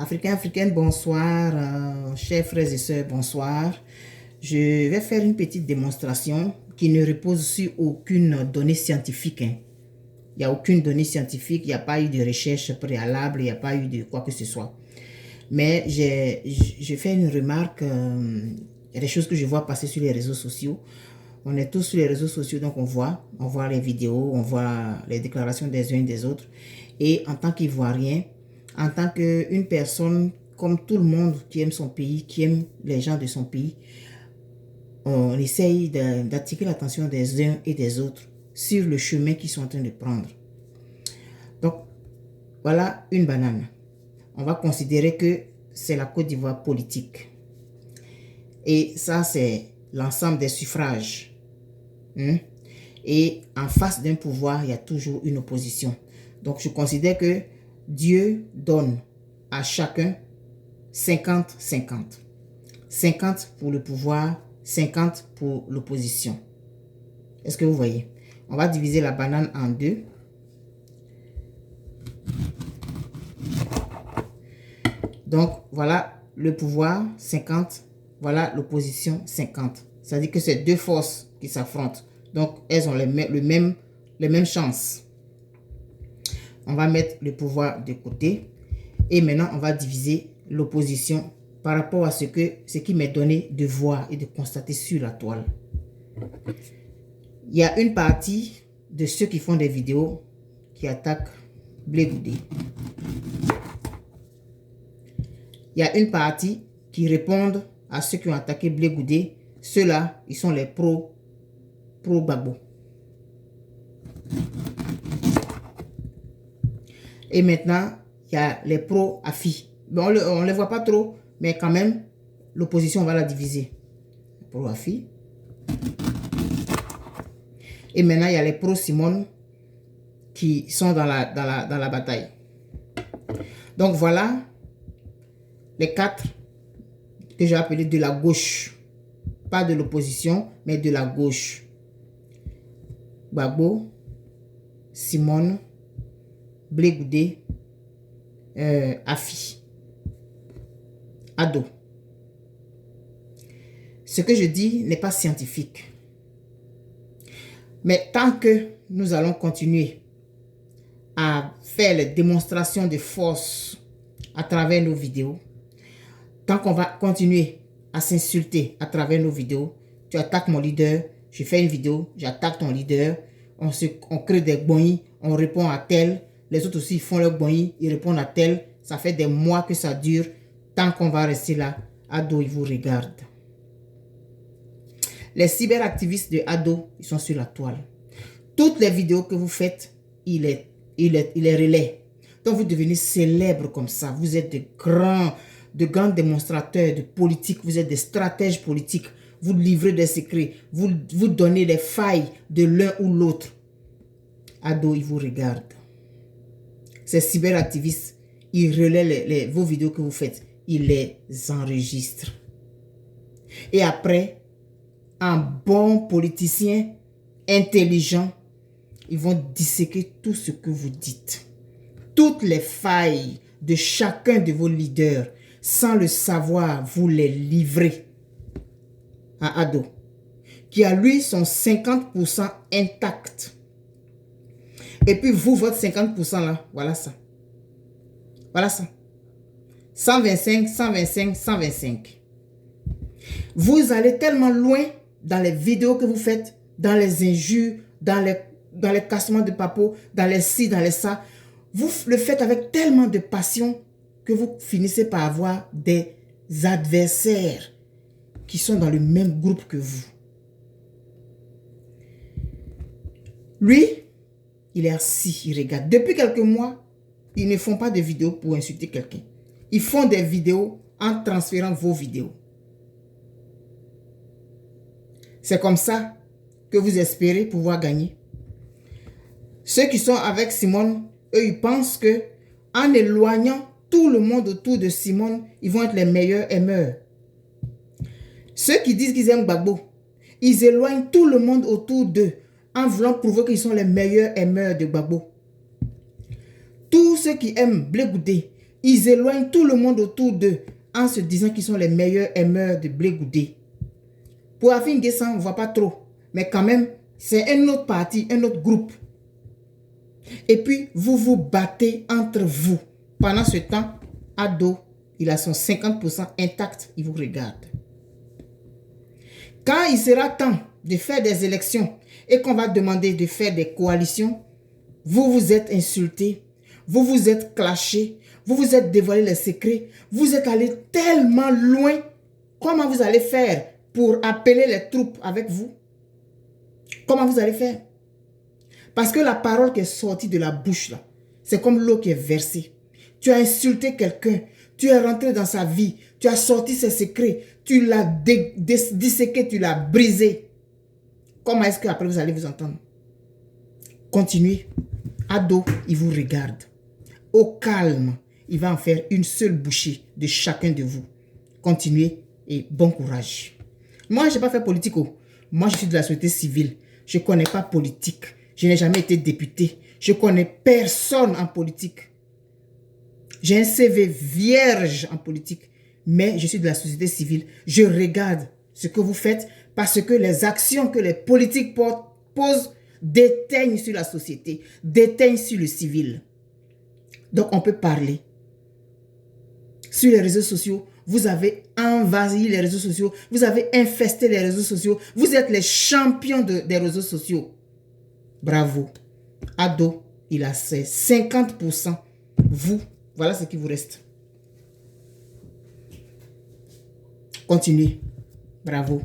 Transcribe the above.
Africains, Africaines, bonsoir. Chers frères et sœurs, bonsoir. Je vais faire une petite démonstration qui ne repose sur aucune donnée scientifique. Il n'y a aucune donnée scientifique, il n'y a pas eu de recherche préalable, il n'y a pas eu de quoi que ce soit. Mais j'ai fait une remarque, il y a des choses que je vois passer sur les réseaux sociaux. On est tous sur les réseaux sociaux, donc on voit les vidéos, on voit les déclarations des uns et des autres. Et en tant qu'Ivoirien, en tant qu'une personne comme tout le monde qui aime son pays, qui aime les gens de son pays, on essaye d'attirer l'attention des uns et des autres sur le chemin qu'ils sont en train de prendre. Donc, voilà une banane. On va considérer que c'est la Côte d'Ivoire politique. Et ça, c'est l'ensemble des suffrages. Et en face d'un pouvoir, il y a toujours une opposition. Donc, je considère que Dieu donne à chacun 50-50. 50 pour le pouvoir, 50 pour l'opposition. Est-ce que vous voyez? On va diviser la banane en deux. Donc, voilà le pouvoir, 50. Voilà l'opposition, 50. C'est-à-dire que c'est deux forces qui s'affrontent. Donc, elles ont les mêmes chances. On va mettre le pouvoir de côté. Et maintenant, on va diviser l'opposition par rapport à ce qui m'est donné de voir et de constater sur la toile. Il y a une partie de ceux qui font des vidéos qui attaquent Blé Goudé. Il y a une partie qui répondent à ceux qui ont attaqué Blé Goudé. Ceux-là, ils sont les pro-Gbagbo. Et maintenant, il y a les pro-Afi. Bon, on ne les voit pas trop, mais quand même, l'opposition, on va la diviser. Pro-Afi. Et maintenant, il y a les pro-Simone qui sont dans la bataille. Donc, voilà les quatre que j'ai appelés de la gauche. Pas de l'opposition, mais de la gauche. Gbagbo, Simone, Blé Goudé, Afi, Ado. Ce que je dis n'est pas scientifique. Mais tant que nous allons continuer à faire les démonstrations de force à travers nos vidéos, tant qu'on va continuer à s'insulter à travers nos vidéos, tu attaques mon leader, je fais une vidéo, j'attaque ton leader, on crée des boignies, on répond à tel, les autres aussi font leur boignies, ils répondent à tel, ça fait des mois que ça dure, tant qu'on va rester là, Ado, ils vous regardent. Les cyberactivistes de Ado, ils sont sur la toile. Toutes les vidéos que vous faites, il les relaie. Donc vous devenez célèbre comme ça, vous êtes de grands démonstrateurs de politique, vous êtes des stratèges politiques, vous livrez des secrets, vous donnez les failles de l'un ou l'autre. Ado, ils vous regardent. Ces cyberactivistes, ils relaient vos vidéos que vous faites, ils les enregistrent. Et après, un bon politicien intelligent, ils vont disséquer tout ce que vous dites. Toutes les failles de chacun de vos leaders, sans le savoir, vous les livrez à Ado, qui a lui son 50% intact. Et puis vous, votre 50% là, voilà ça. Voilà ça. 125, 125, 125. Vous allez tellement loin dans les vidéos que vous faites, dans les injures, dans les cassements de papeaux, dans les ci, dans les ça. Vous le faites avec tellement de passion que vous finissez par avoir des adversaires qui sont dans le même groupe que vous. Lui, il est assis, il regarde. Depuis quelques mois, ils ne font pas de vidéos pour insulter quelqu'un. Ils font des vidéos en transférant vos vidéos. C'est comme ça que vous espérez pouvoir gagner. Ceux qui sont avec Simone, eux, ils pensent que en éloignant tout le monde autour de Simone, ils vont être les meilleurs aimeurs. Ceux qui disent qu'ils aiment Gbagbo, ils éloignent tout le monde autour d'eux en voulant prouver qu'ils sont les meilleurs aimeurs de Gbagbo. Tous ceux qui aiment Blé Goudé, Ils éloignent tout le monde autour d'eux en se disant qu'ils sont les meilleurs aimeurs de blé goudé. Pour Afin Guessan, on ne voit pas trop. Mais quand même, c'est un autre parti, un autre groupe. Et puis, vous vous battez entre vous. Pendant ce temps, Ado, il a son 50% intact, il vous regarde. Quand il sera temps de faire des élections et qu'on va demander de faire des coalitions, vous vous êtes insultés, vous vous êtes clashés, vous vous êtes dévoilé les secrets, vous êtes allé tellement loin. Comment vous allez faire pour appeler les troupes avec vous? Comment vous allez faire? Parce que la parole qui est sortie de la bouche, là, c'est comme l'eau qui est versée. Tu as insulté quelqu'un, tu es rentré dans sa vie, tu as sorti ses secrets, tu l'as disséqué, tu l'as brisé. Comment est-ce qu'après vous allez vous entendre? Continuez. Ado, il vous regarde. Au calme, il va en faire une seule bouchée de chacun de vous. Continuez et bon courage. Moi, je n'ai pas fait politique. Moi, je suis de la société civile. Je ne connais pas politique. Je n'ai jamais été député. Je ne connais personne en politique. J'ai un CV vierge en politique. Mais je suis de la société civile. Je regarde ce que vous faites parce que les actions que les politiques posent déteignent sur la société, déteignent sur le civil. Donc, on peut parler. Sur les réseaux sociaux, vous avez envahi les réseaux sociaux, vous avez infesté les réseaux sociaux, vous êtes les champions des réseaux sociaux. Bravo. Ado, il a ses 50%. Vous, voilà ce qui vous reste. Continuez. Bravo.